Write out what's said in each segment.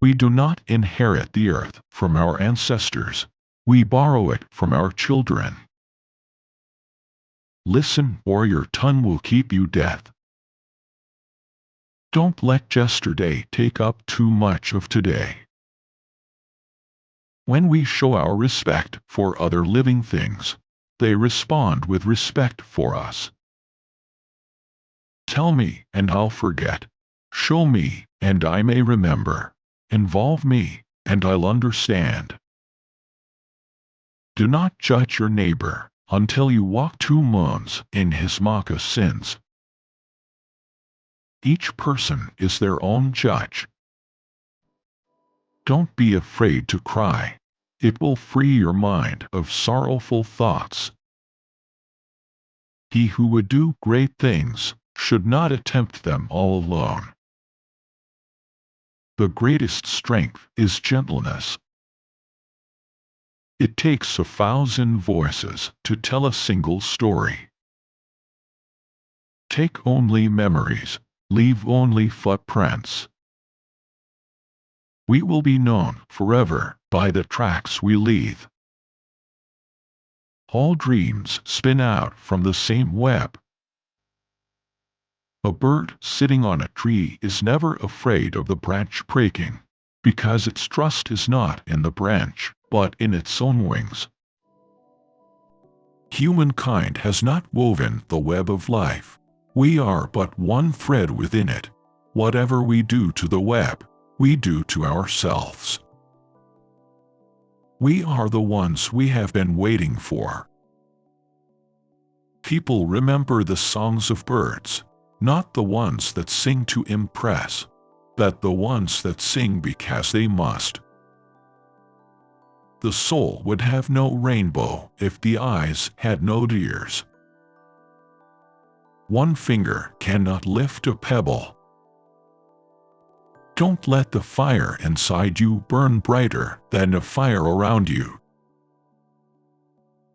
We do not inherit the earth from our ancestors. We borrow it from our children. Listen, or your tongue will keep you dead. Don't let yesterday take up too much of today. When we show our respect for other living things, they respond with respect for us. Tell me, and I'll forget. Show me, and I may remember. Involve me, and I'll understand. Do not judge your neighbor until you walk 2 months in his moccasins. Each person is their own judge. Don't be afraid to cry. It will free your mind of sorrowful thoughts. He who would do great things should not attempt them all alone. The greatest strength is gentleness. It takes 1,000 voices to tell a single story. Take only memories, leave only footprints. We will be known forever by the tracks we leave. All dreams spin out from the same web. A bird sitting on a tree is never afraid of the branch breaking, because its trust is not in the branch, but in its own wings. Humankind has not woven the web of life. We are but one thread within it. Whatever we do to the web, we do to ourselves. We are the ones we have been waiting for. People remember the songs of birds, not the ones that sing to impress, but the ones that sing because they must. The soul would have no rainbow if the eyes had no ears. One finger cannot lift a pebble. Don't let the fire inside you burn brighter than the fire around you.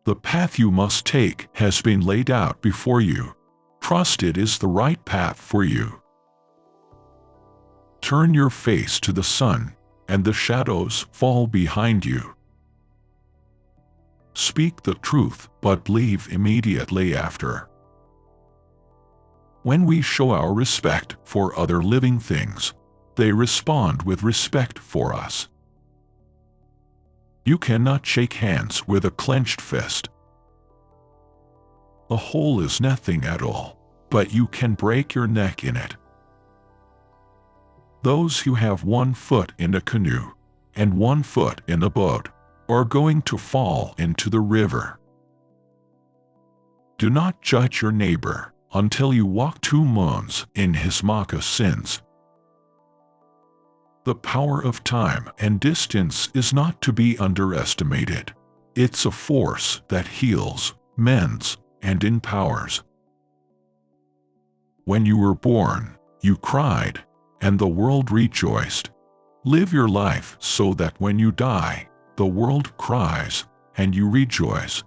The path you must take has been laid out before you. Trust it is the right path for you. Turn your face to the sun, and the shadows fall behind you. Speak the truth, but leave immediately after. When we show our respect for other living things, they respond with respect for us. You cannot shake hands with a clenched fist. A hole is nothing at all, but you can break your neck in it. Those who have 1 foot in a canoe and 1 foot in a boat are going to fall into the river. Do not judge your neighbor until you walk 2 months in his moccasins. The power of time and distance is not to be underestimated. It's a force that heals, mends, and empowers. When you were born, you cried, and the world rejoiced. Live your life so that when you die, the world cries, and you rejoice.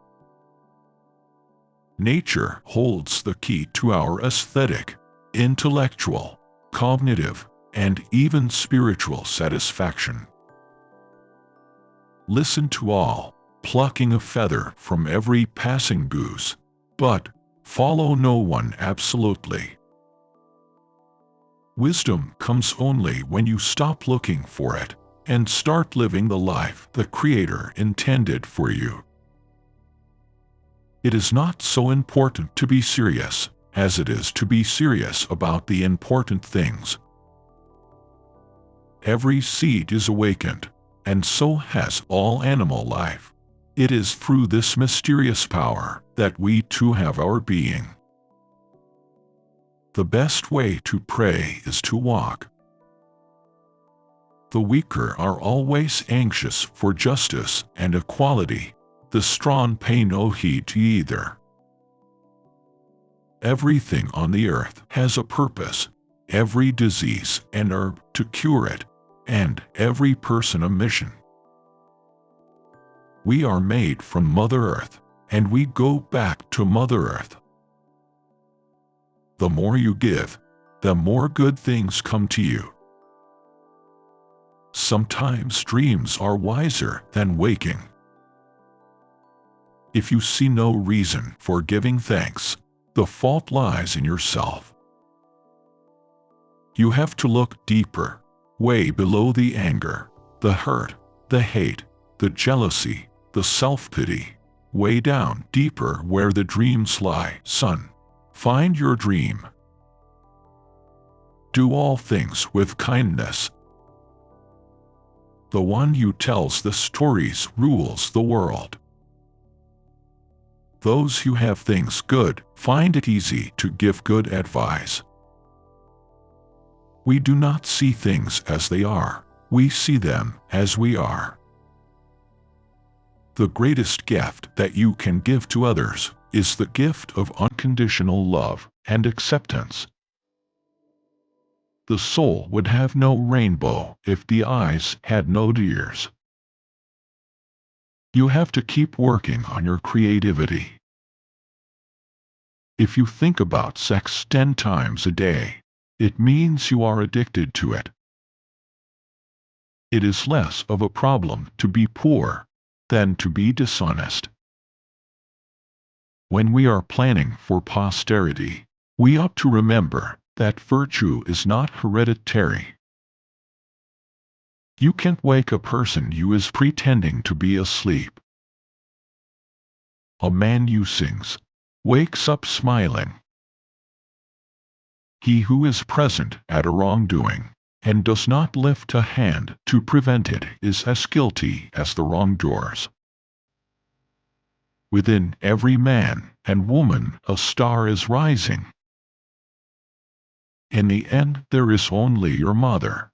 Nature holds the key to our aesthetic, intellectual, cognitive, and even spiritual satisfaction. Listen to all, plucking a feather from every passing goose, but follow no one absolutely. Wisdom comes only when you stop looking for it and start living the life the Creator intended for you. It is not so important to be serious as it is to be serious about the important things. Every seed is awakened, and so has all animal life. It is through this mysterious power that we too have our being. The best way to pray is to walk. The weaker are always anxious for justice and equality. The strong pay no heed to either. Everything on the earth has a purpose, every disease an herb to cure it, and every person a mission. We are made from Mother Earth, and we go back to Mother Earth. The more you give, the more good things come to you. Sometimes dreams are wiser than waking. If you see no reason for giving thanks, the fault lies in yourself. You have to look deeper, way below the anger, the hurt, the hate, the jealousy, the self-pity, way down deeper where the dreams lie. Son, find your dream. Do all things with kindness. The one who tells the stories rules the world. Those who have things good find it easy to give good advice. We do not see things as they are, we see them as we are. The greatest gift that you can give to others is the gift of unconditional love and acceptance. The soul would have no rainbow if the eyes had no tears. You have to keep working on your creativity. If you think about sex 10 times a day, it means you are addicted to it. It is less of a problem to be poor than to be dishonest. When we are planning for posterity, we ought to remember that virtue is not hereditary. You can't wake a person who is pretending to be asleep. A man who sings wakes up smiling. He who is present at a wrongdoing and does not lift a hand to prevent it is as guilty as the wrongdoers. Within every man and woman a star is rising. In the end there is only your mother.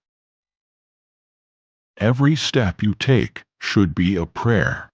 Every step you take should be a prayer.